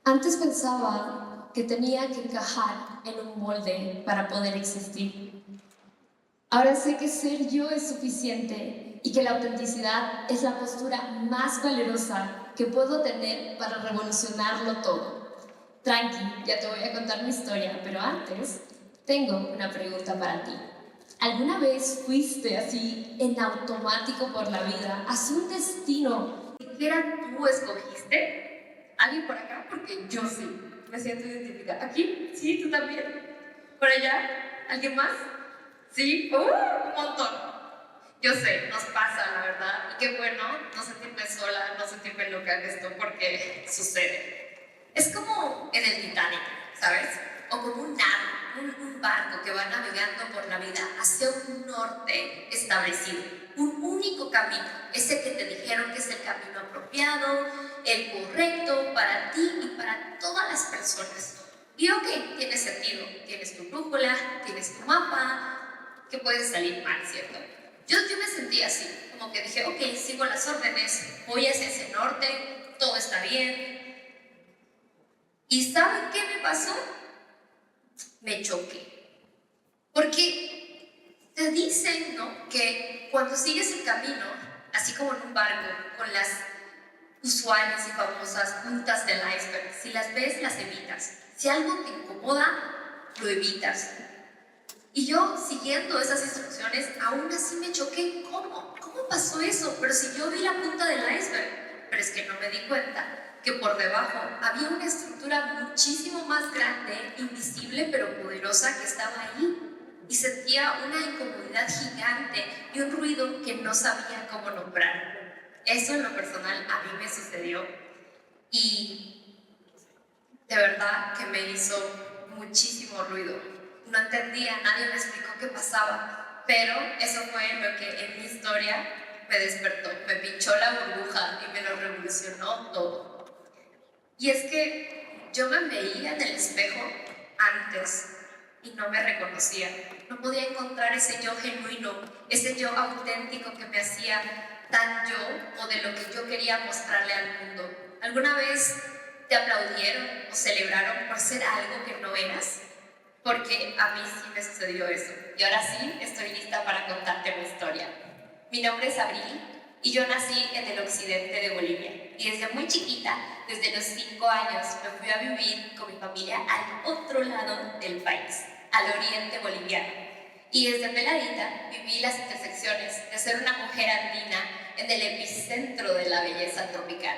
Antes pensaba que tenía que encajar en un molde para poder existir. Ahora sé que ser yo es suficiente y que la autenticidad es la postura más valerosa que puedo tener para revolucionarlo todo. Tranqui, ya te voy a contar mi historia, pero antes tengo una pregunta para ti. ¿Alguna vez fuiste así en automático por la vida, hacia un destino que siquiera tú escogiste? ¿Alguien por acá? Porque yo sí, me siento identificada. ¿Aquí? ¿Sí? ¿Tú también? ¿Por allá? ¿Alguien más? ¿Sí? Un montón. Yo sé, nos pasa, la verdad. Y qué bueno no sentirme sola, no sentirme loca en esto, porque sucede. Es como en el Titanic, ¿sabes? O como un nave, un barco que va navegando por la vida hacia un norte establecido. Un único camino, ese que te dijeron que es el camino apropiado, el correcto para ti y para todas las personas. Y ok, tiene sentido. Tienes tu brújula, tienes tu mapa, que puede salir mal, ¿cierto? Yo me sentí así, como que dije, ok, sigo las órdenes, voy hacia ese norte, todo está bien. ¿Y saben qué me pasó? Me choqué. Porque te dicen, ¿no?, que cuando sigues el camino, así como en un barco, con las usuales y famosas puntas del iceberg, si las ves, las evitas. Si algo te incomoda, lo evitas. Y yo, siguiendo esas instrucciones, aún así me choqué. ¿Cómo pasó eso? Pero si yo vi la punta del iceberg. Pero es que no me di cuenta que por debajo había una estructura muchísimo más grande, invisible pero poderosa, que estaba ahí. Y sentía una incomodidad gigante y un ruido que no sabía cómo nombrar. Eso en lo personal a mí me sucedió. Y de verdad que me hizo muchísimo ruido. No entendía, nadie me explicó qué pasaba, pero eso fue lo que en mi historia me despertó, me pinchó la burbuja y me lo revolucionó todo. Y es que yo me veía en el espejo antes y no me reconocía. No podía encontrar ese yo genuino, ese yo auténtico que me hacía tan yo o de lo que yo quería mostrarle al mundo. ¿Alguna vez te aplaudieron o celebraron por ser algo que no eras? Porque a mí sí me sucedió eso. Y ahora sí estoy lista para contarte mi historia. Mi nombre es Abril y yo nací en el occidente de Bolivia. Y desde muy chiquita, desde los 5 años, me fui a vivir con mi familia al otro lado del país, al oriente boliviano. Y desde peladita viví las intersecciones de ser una mujer andina en el epicentro de la belleza tropical.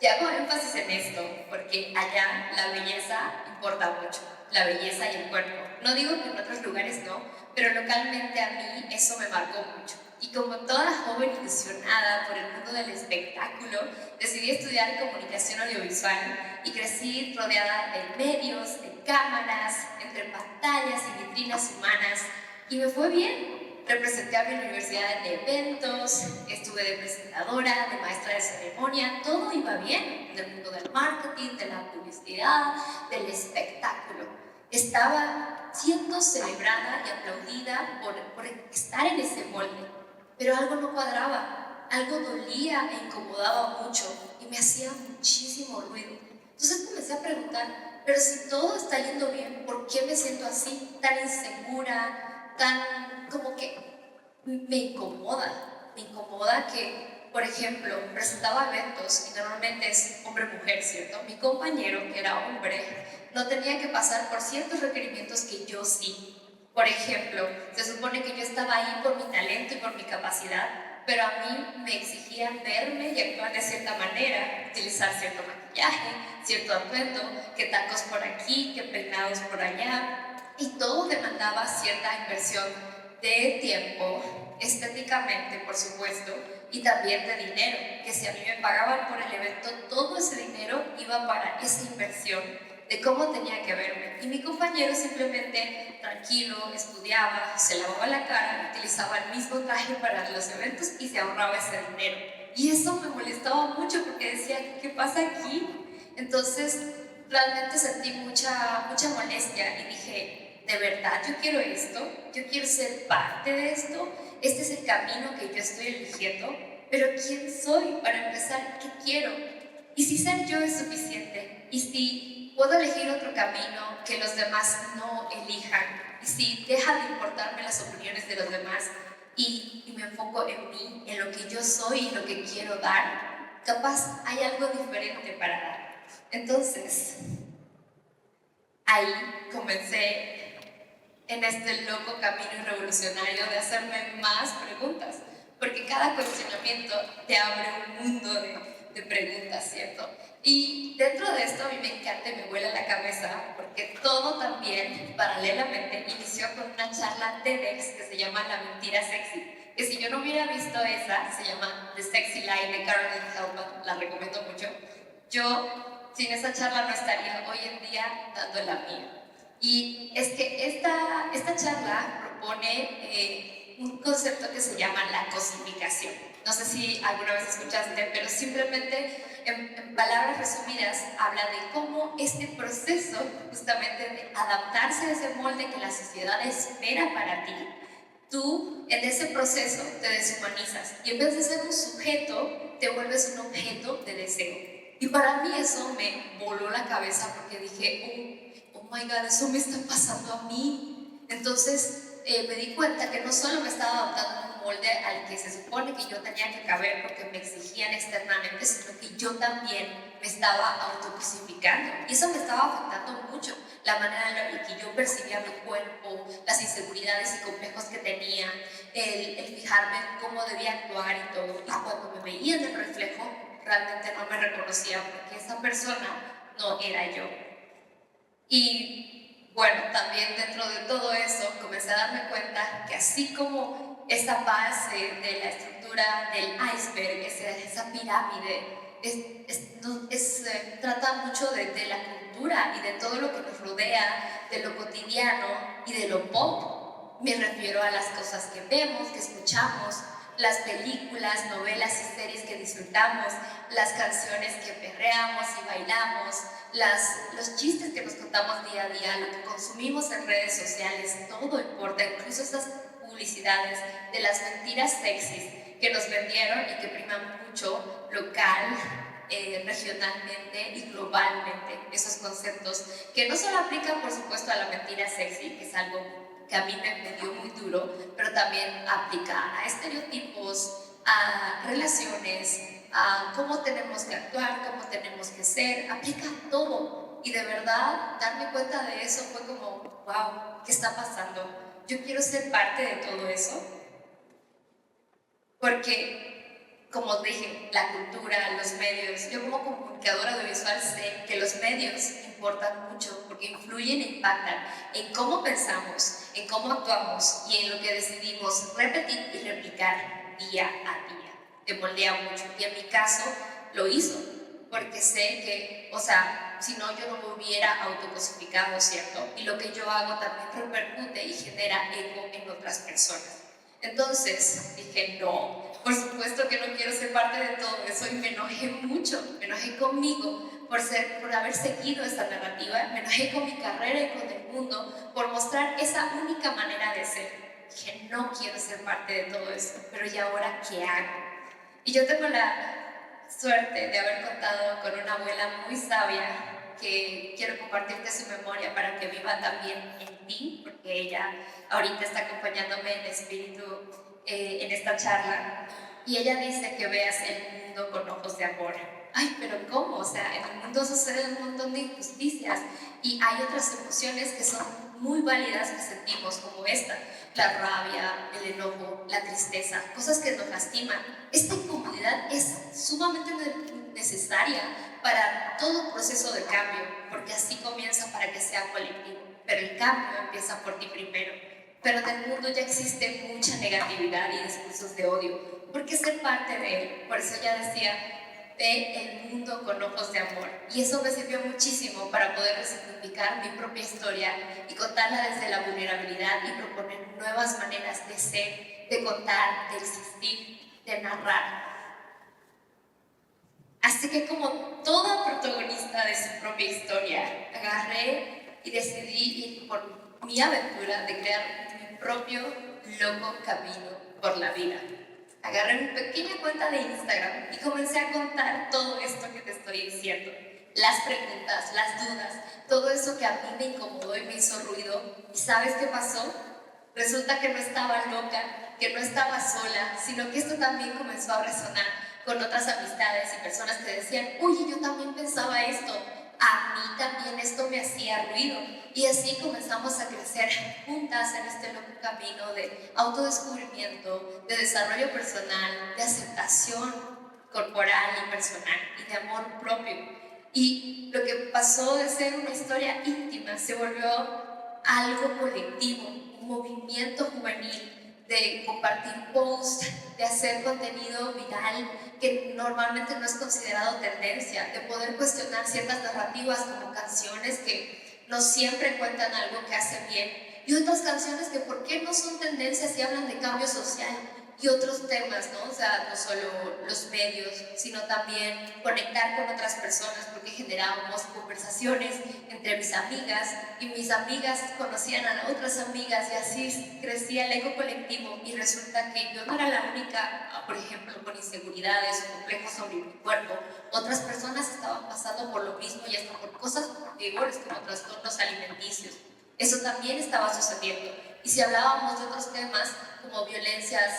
Y hago énfasis en esto porque allá la belleza importa mucho, la belleza y el cuerpo. No digo que en otros lugares no, pero localmente a mí eso me marcó mucho. Y como toda joven ilusionada por el mundo del espectáculo, decidí estudiar comunicación audiovisual y crecí rodeada de medios, de cámaras, entre pantallas y vitrinas humanas. Y me fue bien. Representé a mi universidad en eventos, estuve de presentadora, de maestra de ceremonia, todo iba bien, del mundo del marketing, de la publicidad, del espectáculo. Estaba siendo celebrada y aplaudida por estar en ese molde, pero algo no cuadraba, algo dolía e incomodaba mucho y me hacía muchísimo ruido. Entonces comencé a preguntar, pero si todo está yendo bien, ¿por qué me siento así, tan insegura, tan como que me incomoda que, por ejemplo, presentaba eventos y normalmente es hombre-mujer, ¿cierto? Mi compañero, que era hombre, no tenía que pasar por ciertos requerimientos que yo sí. Por ejemplo, se supone que yo estaba ahí por mi talento y por mi capacidad, pero a mí me exigían verme y actuar de cierta manera, utilizar cierto maquillaje, cierto atuendo, que tacos por aquí, que peinados por allá, y todo demandaba cierta inversión de tiempo, estéticamente, por supuesto, y también de dinero, que si a mí me pagaban por el evento, todo ese dinero iba para esa inversión de cómo tenía que verme. Y mi compañero simplemente, tranquilo, estudiaba, se lavaba la cara, utilizaba el mismo traje para los eventos y se ahorraba ese dinero. Y eso me molestaba mucho porque decía, ¿qué pasa aquí? Entonces, realmente sentí mucha molestia y dije, ¿de verdad yo quiero esto? ¿Yo quiero ser parte de esto? ¿Este es el camino que yo estoy eligiendo? Pero ¿quién soy? Para empezar, ¿qué quiero? ¿Y si ser yo es suficiente? y si puedo elegir otro camino que los demás no elijan, y si deja de importarme las opiniones de los demás y me enfoco en mí, en lo que yo soy y lo que quiero dar, capaz hay algo diferente para dar. Entonces, ahí comencé en este loco camino revolucionario de hacerme más preguntas, porque cada cuestionamiento te abre un mundo de preguntas, ¿cierto? Y dentro de esto a mí me encanta y me vuela la cabeza, porque todo también, paralelamente, inició con una charla TEDx que se llama La Mentira Sexy, que si yo no hubiera visto esa, se llama The Sexy Lie de Caroline Hellman, la recomiendo mucho. Yo sin esa charla no estaría hoy en día dando la mía. Y es que esta charla propone un concepto que se llama la cosificación. No sé si alguna vez escuchaste, pero simplemente en palabras resumidas habla de cómo este proceso justamente de adaptarse a ese molde que la sociedad espera para ti, tú en ese proceso te deshumanizas y en vez de ser un sujeto, te vuelves un objeto de deseo. Y para mí eso me voló la cabeza porque dije, oh my God, eso me está pasando a mí. Entonces me di cuenta que no solo me estaba adaptando a un molde al que se supone que yo tenía que caber porque me exigían externamente, sino que yo también me estaba autocosificando. Y eso me estaba afectando mucho, la manera en la que yo percibía mi cuerpo, las inseguridades y complejos que tenía, el fijarme en cómo debía actuar y todo. Y cuando me veía en el reflejo, realmente no me reconocía porque esa persona no era yo. Y bueno, también dentro de todo eso comencé a darme cuenta que así como esa base de la estructura del iceberg, esa pirámide, trata mucho de la cultura y de todo lo que nos rodea, de lo cotidiano y de lo pop. Me refiero a las cosas que vemos, que escuchamos, las películas, novelas y series que disfrutamos, las canciones que perreamos y bailamos, los chistes que nos contamos día a día, lo que consumimos en redes sociales, todo importa, incluso esas publicidades de las mentiras sexys que nos vendieron y que priman mucho local, regionalmente y globalmente, esos conceptos que no solo aplican por supuesto a la mentira sexy, que es algo que a mí me dio muy duro, pero también aplica a estereotipos, a relaciones, a cómo tenemos que actuar, cómo tenemos que ser, aplica a todo. Y de verdad, darme cuenta de eso fue como, wow, ¿qué está pasando? Yo quiero ser parte de todo eso, porque, como dije, la cultura, los medios, yo como comunicadora audiovisual sé que los medios importan mucho porque influyen e impactan en cómo pensamos, en cómo actuamos y en lo que decidimos repetir y replicar día a día. Te moldea mucho y en mi caso lo hizo porque sé que, o sea, si no yo no me hubiera autocosificado, ¿cierto? Y lo que yo hago también repercute y genera eco en otras personas. Entonces dije, no, por supuesto que no quiero ser parte de todo eso y me enojé mucho, me enojé conmigo por haber seguido esta narrativa, me enojé con mi carrera y con el mundo por mostrar esa única manera de ser. Dije, no quiero ser parte de todo eso, pero ¿y ahora qué hago? Y yo tengo la suerte de haber contado con una abuela muy sabia que quiero compartirte su memoria para que viva también en ti, porque ella ahorita está acompañándome en espíritu en esta charla, y ella dice que veas el mundo con ojos de amor. Ay, pero ¿cómo? O sea, en el mundo suceden un montón de injusticias y hay otras emociones que son muy válidas que sentimos, como esta, la rabia, el enojo, la tristeza, cosas que nos lastiman. Esta incomodidad es sumamente necesaria para todo proceso de cambio, porque así comienza para que sea colectivo, pero el cambio empieza por ti primero. Pero en el mundo ya existe mucha negatividad y discursos de odio. ¿Por qué ser parte de él? Por eso ella decía, ve el mundo con ojos de amor. Y eso me sirvió muchísimo para poder resignificar mi propia historia y contarla desde la vulnerabilidad y proponer nuevas maneras de ser, de contar, de existir, de narrar. Así que como toda protagonista de su propia historia, agarré y decidí ir por mi aventura de crear mi propio loco camino por la vida. Agarré mi pequeña cuenta de Instagram y comencé a contar todo esto que te estoy diciendo. las preguntas, las dudas, todo eso que a mí me incomodó y me hizo ruido. ¿Y sabes qué pasó? Resulta que no estaba loca, que no estaba sola, sino que esto también comenzó a resonar con otras amistades y personas que decían, oye, yo también pensaba esto, a mí también esto me hacía ruido. Y así comenzamos a crecer juntas en este loco camino de autodescubrimiento, de desarrollo personal, de aceptación corporal y personal y de amor propio. Y lo que pasó de ser una historia íntima se volvió algo colectivo, un movimiento juvenil de compartir posts, de hacer contenido viral que normalmente no es considerado tendencia, de poder cuestionar ciertas narrativas como canciones que no siempre cuentan algo que hace bien y otras canciones que por qué no son tendencias y hablan de cambio social y otros temas, ¿no? O sea, no solo los medios, sino también conectar con otras personas, porque generábamos conversaciones entre mis amigas y mis amigas conocían a otras amigas y así crecía el ego colectivo. Y resulta que yo no era la única, por ejemplo, con inseguridades o complejos sobre mi cuerpo. Otras personas estaban pasando por lo mismo y hasta por cosas peores como trastornos alimenticios. Eso también estaba sucediendo. Y si hablábamos de otros temas como violencias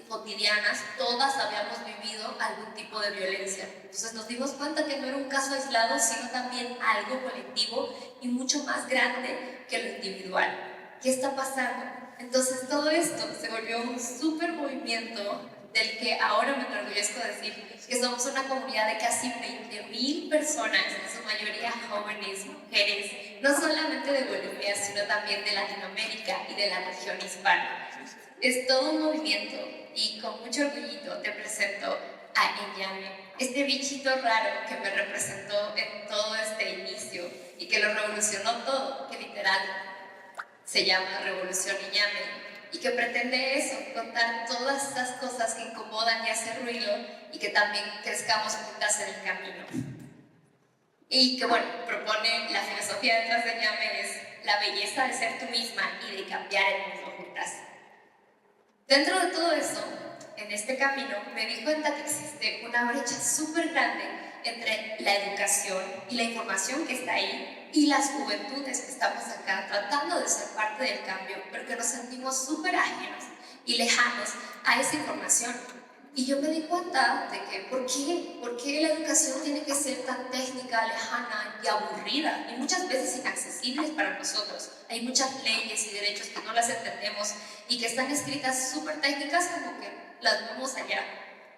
cotidianas, todas habíamos vivido algún tipo de violencia. Entonces nos dimos cuenta que no era un caso aislado, sino también algo colectivo y mucho más grande que lo individual. ¿Qué está pasando? Entonces todo esto se volvió un súper movimiento del que ahora me enorgullezco de decir que somos una comunidad de casi 20,000 personas, en su mayoría jóvenes, mujeres, no solamente de Bolivia, sino también de Latinoamérica y de la región hispana. Es todo un movimiento y con mucho orgullito te presento a Enyame, este bichito raro que me representó en todo este inicio y que lo revolucionó todo, que literal se llama Revolución Enyame y que pretende eso, contar todas estas cosas que incomodan y hacen ruido y que también crezcamos juntas en el camino. Y que bueno, propone la filosofía detrás de Enyame es la belleza de ser tú misma y de cambiar el mundo juntas. Dentro de todo eso, en este camino, me di cuenta que existe una brecha súper grande entre la educación y la información que está ahí y las juventudes que estamos acá tratando de ser parte del cambio, pero que nos sentimos súper ajenos y lejanos a esa información. Y yo me di cuenta de que ¿por qué la educación tiene que ser tan técnica, lejana y aburrida y muchas veces inaccesibles para nosotros? Hay muchas leyes y derechos que no las entendemos y que están escritas súper técnicas como que las vemos allá.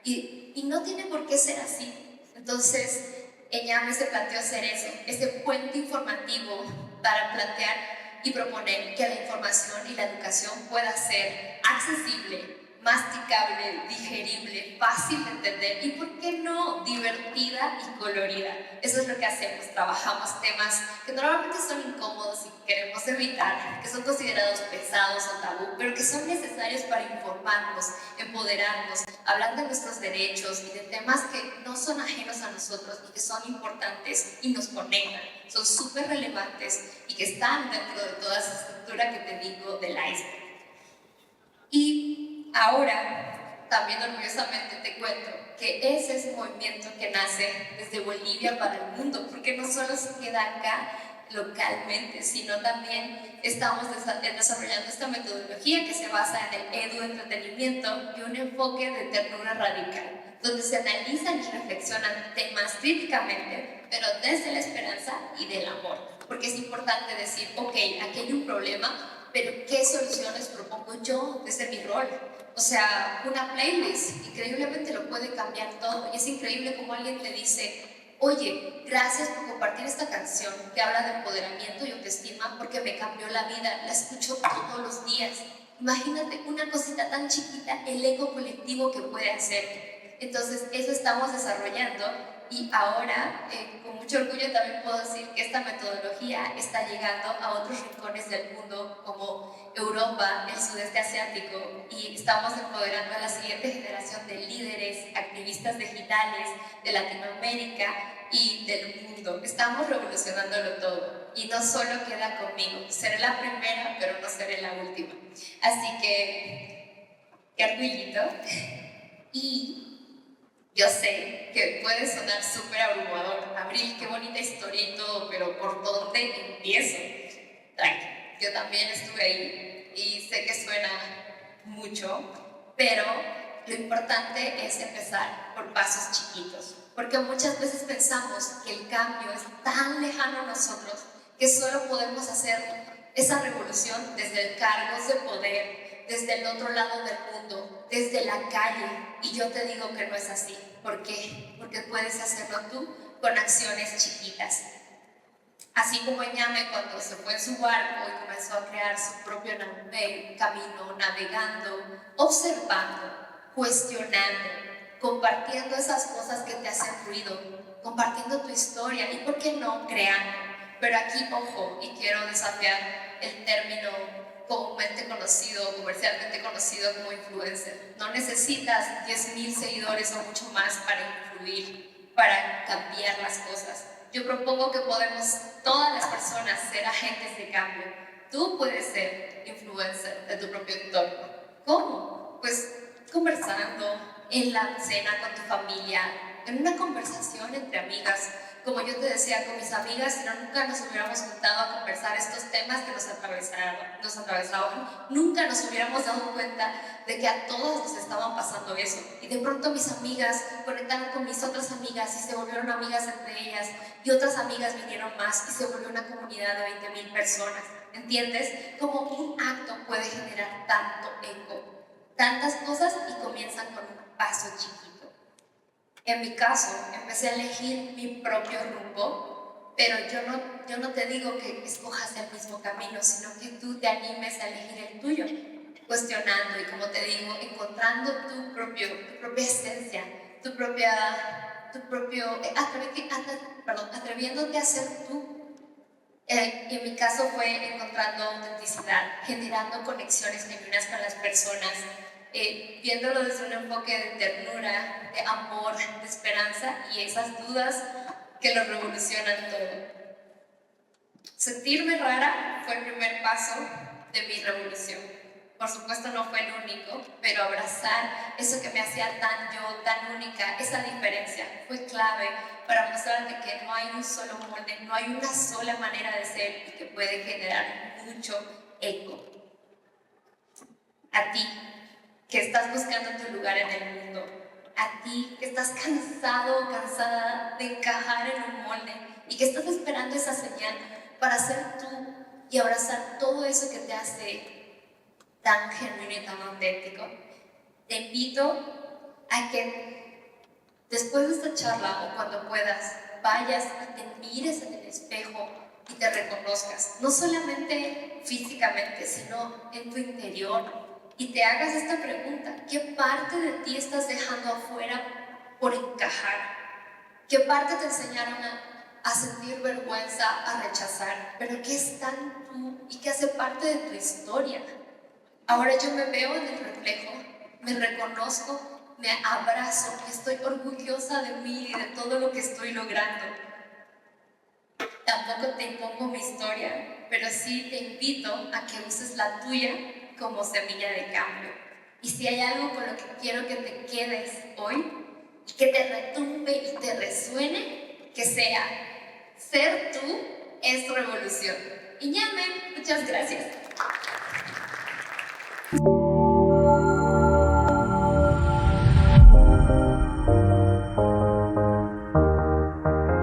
Y no tiene por qué ser así. Entonces, Enyame se planteó hacer eso, este puente informativo para plantear y proponer que la información y la educación pueda ser accesible, masticable, digerible, fácil de entender y, ¿por qué no?, divertida y colorida. Eso es lo que hacemos, trabajamos temas que normalmente son incómodos y que queremos evitar, que son considerados pesados o tabú, pero que son necesarios para informarnos, empoderarnos, hablar de nuestros derechos y de temas que no son ajenos a nosotros y que son importantes y nos conectan, son súper relevantes y que están dentro de toda esa estructura que te digo del iceberg. Y ahora, también orgullosamente te cuento que ese es un movimiento que nace desde Bolivia para el mundo, porque no solo se queda acá localmente, sino también estamos desarrollando esta metodología que se basa en el edu-entretenimiento y un enfoque de ternura radical, donde se analizan y reflexionan temas críticamente, pero desde la esperanza y del amor, porque es importante decir, ok, aquí hay un problema, pero ¿qué soluciones propongo yo desde mi rol? O sea, una playlist increíblemente lo puede cambiar todo y es increíble como alguien te dice, oye, gracias por compartir esta canción que habla de empoderamiento y autoestima porque me cambió la vida, la escucho todos los días. Imagínate una cosita tan chiquita, el eco colectivo que puede hacer. Entonces, eso estamos desarrollando y ahora, con mucho orgullo también puedo decir que esta metodología está llegando a otros rincones del mundo como Europa, el sudeste asiático, y estamos empoderando a la siguiente generación de líderes, activistas digitales de Latinoamérica y del mundo. Estamos revolucionándolo todo y no solo queda conmigo. Seré la primera, pero no seré la última. Así que, qué orgullito. Y Yo sé que puede sonar súper abrumador. Abril, qué bonita historia y todo, pero ¿por dónde empiezo? Tranqui, yo también estuve ahí y sé que suena mucho, pero lo importante es empezar por pasos chiquitos, porque muchas veces pensamos que el cambio es tan lejano a nosotros que solo podemos hacer esa revolución desde cargos de poder, desde el otro lado del mundo, desde la calle. Y yo te digo que no es así. ¿Por qué? Porque puedes hacerlo tú con acciones chiquitas. Así como Ñame cuando se fue en su barco y comenzó a crear su propio camino, navegando, observando, cuestionando, compartiendo esas cosas que te hacen ruido, compartiendo tu historia y, ¿por qué no, creando? Pero aquí, ojo, y quiero desafiar el término comúnmente conocido, comercialmente conocido como influencer. No necesitas 10,000 seguidores o mucho más para influir, para cambiar las cosas. Yo propongo que podemos, todas las personas, ser agentes de cambio. Tú puedes ser influencer de tu propio entorno. ¿Cómo? Pues conversando, en la cena con tu familia, en una conversación entre amigas. Como yo te decía, con mis amigas, si no, nunca nos hubiéramos juntado a conversar estos temas que nos atravesaban, nunca nos hubiéramos dado cuenta de que a todas nos estaban pasando eso. Y de pronto mis amigas conectaron con mis otras amigas y se volvieron amigas entre ellas, y otras amigas vinieron más y se volvió una comunidad de 20,000 personas. ¿Entiendes? Como un acto puede generar tanto eco, tantas cosas, y comienzan con un paso chiquito. En mi caso, empecé a elegir mi propio rumbo, pero yo no te digo que escojas el mismo camino, sino que tú te animes a elegir el tuyo, cuestionando y, como te digo, encontrando tu propia esencia, atreviéndote a ser tú. Y en mi caso fue encontrando autenticidad, generando conexiones genuinas con las personas, viéndolo desde un enfoque de ternura, de amor, de esperanza y esas dudas que lo revolucionan todo. Sentirme rara fue el primer paso de mi revolución. Por supuesto no fue el único, pero abrazar eso que me hacía tan yo, tan única, esa diferencia, fue clave para mostrarte que no hay un solo molde, no hay una sola manera de ser y que puede generar mucho eco. A ti, que estás buscando tu lugar en el mundo, a ti que estás cansado o cansada de encajar en un molde y que estás esperando esa señal para ser tú y abrazar todo eso que te hace tan genuino y tan auténtico. Te invito a que después de esta charla, o cuando puedas, vayas y te mires en el espejo y te reconozcas, no solamente físicamente, sino en tu interior, y te hagas esta pregunta: ¿qué parte de ti estás dejando afuera por encajar? ¿Qué parte te enseñaron a sentir vergüenza, a rechazar? ¿Pero qué es tan tú y qué hace parte de tu historia? Ahora yo me veo en el reflejo, me reconozco, me abrazo y estoy orgullosa de mí y de todo lo que estoy logrando. Tampoco te impongo mi historia, pero sí te invito a que uses la tuya como semilla de cambio. Y si hay algo con lo que quiero que te quedes hoy y que te retumbe y te resuene, que sea: ser tú es revolución. Y Ñame, muchas gracias.